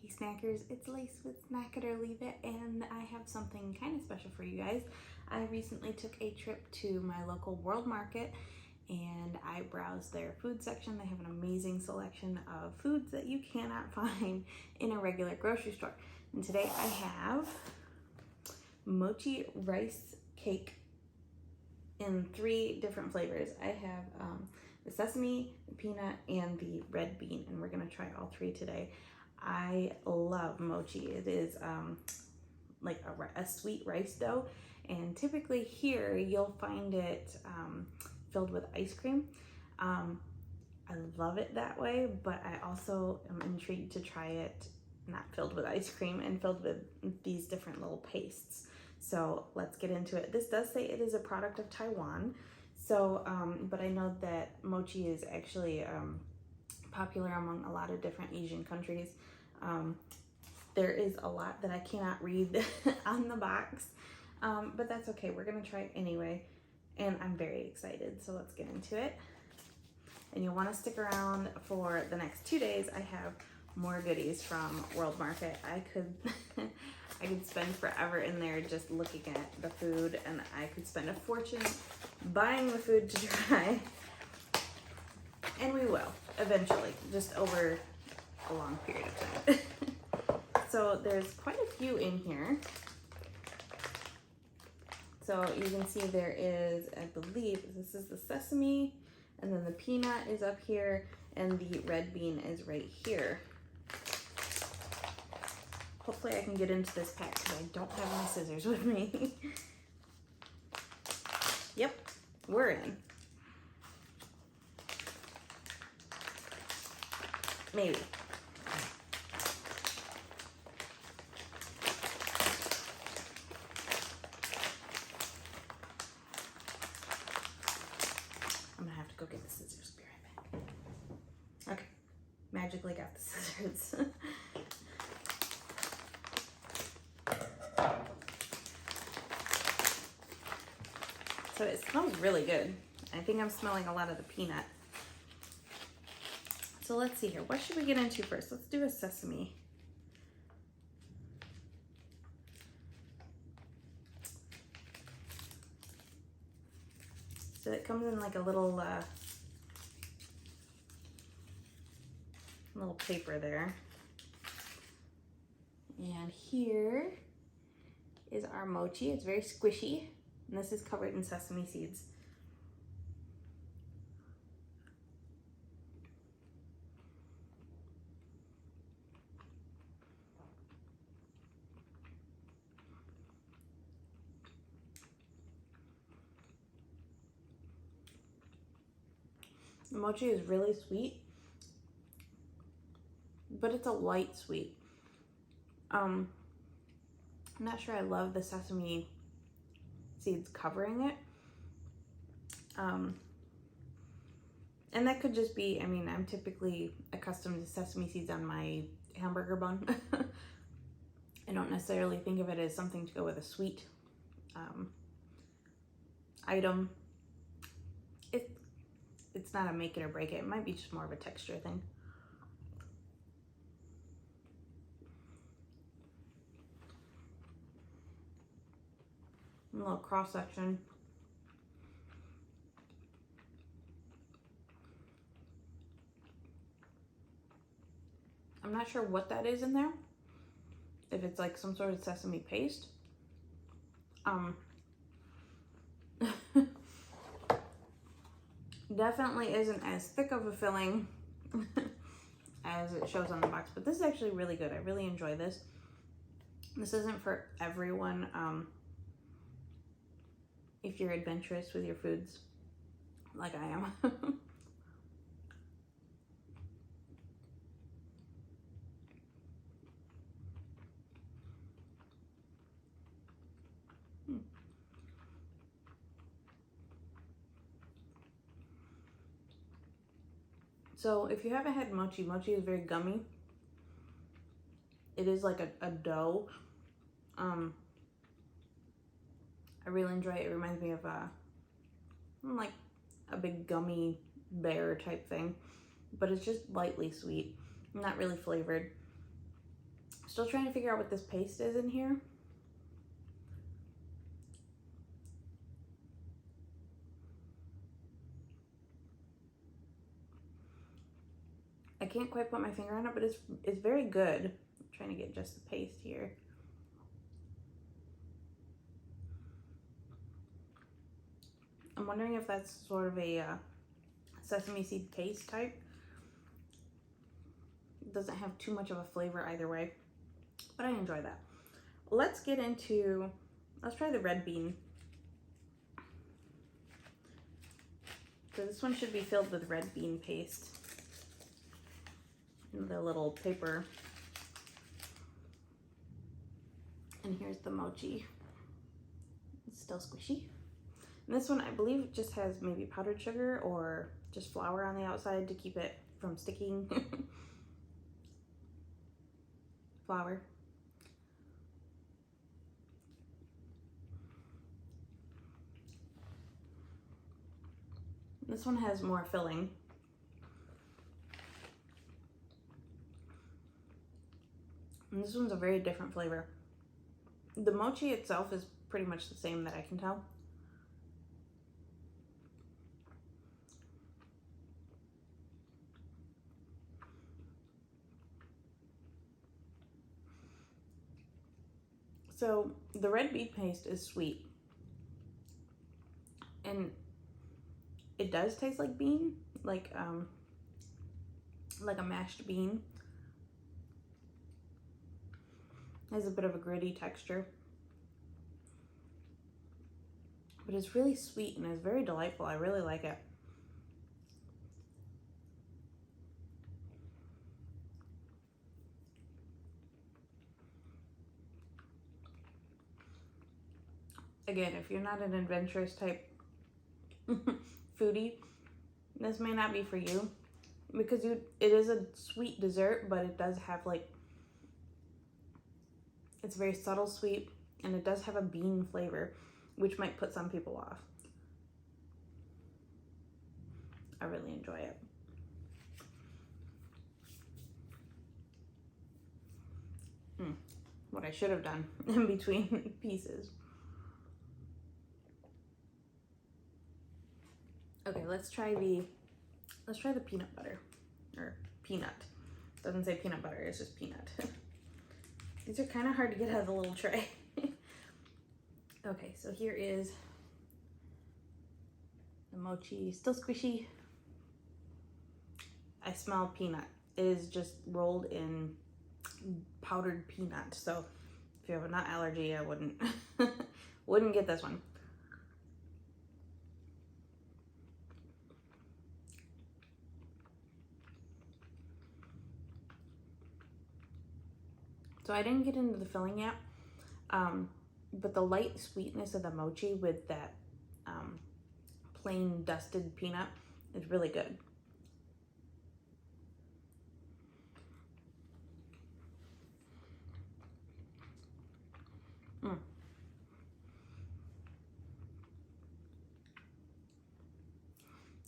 Hey snackers, it's Lace with Snack It or Leave It, and I have something kind of special for you guys. I recently took a trip to my local World Market and I browsed their food section. They have an amazing selection of foods that you cannot find in a regular grocery store. And today I have mochi rice cake in 3 different flavors. I have the sesame, the peanut, and the red bean, and we're gonna try all 3 today. I love mochi. It is like a sweet rice dough, and typically here you'll find it filled with ice cream. I love it that way, but I also am intrigued to try it not filled with ice cream and filled with these different little pastes. So let's get into it. This does say it is a product of Taiwan. So, but I know that mochi is actually popular among a lot of different Asian countries. There is a lot that I cannot read on the box, but that's okay. We're gonna try it anyway, and I'm very excited. So let's get into it. And you'll want to stick around for the next 2 days. I have more goodies from World Market. I could I could spend forever in there just looking at the food, and I could spend a fortune buying the food to try. And we will eventually, just over a long period of time. So there's quite a few in here. So you can see there is, I believe this is the sesame, and then the peanut is up here, and the red bean is right here. Hopefully I can get into this pack because I don't have my scissors with me. Yep, we're in. Maybe. I'm gonna have to go get the scissors. Be right back. Okay, magically got the scissors. So it smells really good. I think I'm smelling a lot of the peanut. So let's see here. What should we get into first? Let's do a sesame. So it comes in like a little paper there. And here is our mochi. It's very squishy, and this is covered in sesame seeds. The mochi is really sweet, but it's a light sweet. I'm not sure I love the sesame seeds covering it. And that could just be, I mean, I'm typically accustomed to sesame seeds on my hamburger bun. I don't necessarily think of it as something to go with a sweet item. It's not a make it or break it. It might be just more of a texture thing. A little cross section. I'm not sure what that is in there. If it's like some sort of sesame paste. Definitely isn't as thick of a filling as it shows on the box, but this is actually really good. I really enjoy this. This isn't for everyone. If you're adventurous with your foods, like I am. So if you haven't had mochi, mochi is very gummy. It is like a dough. I really enjoy it. It reminds me of like a big gummy bear type thing, but it's just lightly sweet, not really flavored. Still trying to figure out what this paste is in here. I can't quite put my finger on it, but it's very good. I'm trying to get just the paste here. I'm wondering if that's sort of a sesame seed paste type. It doesn't have too much of a flavor either way, but I enjoy that. Let's try the red bean. So this one should be filled with red bean paste. In the little paper. And here's the mochi. It's still squishy. And this one, I believe, just has maybe powdered sugar or just flour on the outside to keep it from sticking. Flour. This one has more filling. And this one's a very different flavor. The mochi itself is pretty much the same that I can tell. So the red bean paste is sweet. And it does taste like bean, like a mashed bean. Has a bit of a gritty texture, but it's really sweet and it's very delightful. I really like it. Again, if you're not an adventurous type foodie, this may not be for you, because it is a sweet dessert, but it does have like, it's very subtle sweet, and it does have a bean flavor, which might put some people off. I really enjoy it. What I should have done in between pieces. Okay, let's try the peanut butter, or peanut. It doesn't say peanut butter, it's just peanut. These are kind of hard to get out of the little tray. Okay, so here is the mochi, still squishy. I smell peanut. It is just rolled in powdered peanut. So if you have a nut allergy, I wouldn't wouldn't get this one. So I didn't get into the filling yet, but the light sweetness of the mochi with that plain dusted peanut is really good.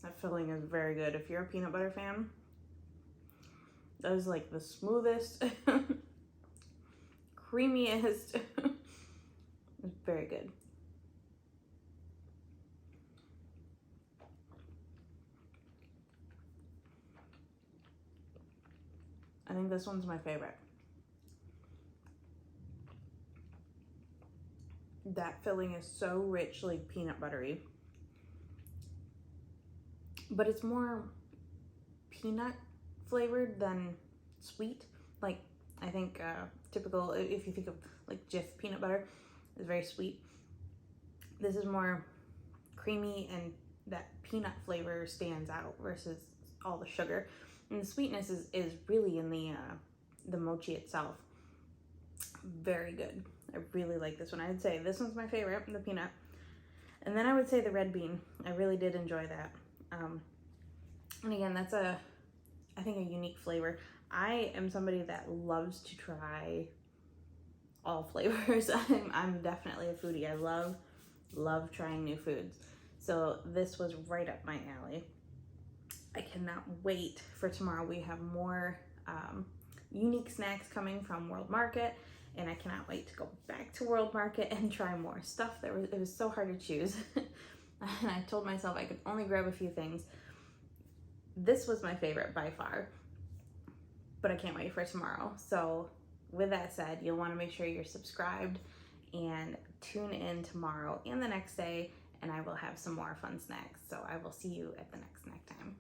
That filling is very good. If you're a peanut butter fan, that is like the smoothest, creamiest. It's very good. I think this one's my favorite. That filling is so richly peanut buttery, but it's more peanut flavored than sweet. Like, I think typical, if you think of like Jif peanut butter, is very sweet. This is more creamy, and that peanut flavor stands out versus all the sugar. And the sweetness is really in the mochi itself. Very good. I really like this one. I'd say this one's my favorite, the peanut. And then I would say the red bean. I really did enjoy that. And again, that's I think a unique flavor. I am somebody that loves to try all flavors. I'm definitely a foodie. I love trying new foods. So this was right up my alley. I cannot wait for tomorrow. We have more unique snacks coming from World Market, and I cannot wait to go back to World Market and try more stuff. It was so hard to choose. And I told myself I could only grab a few things. This was my favorite by far, but I can't wait for tomorrow. So with that said, you'll want to make sure you're subscribed and tune in tomorrow and the next day, and I will have some more fun snacks. So I will see you at the next snack time.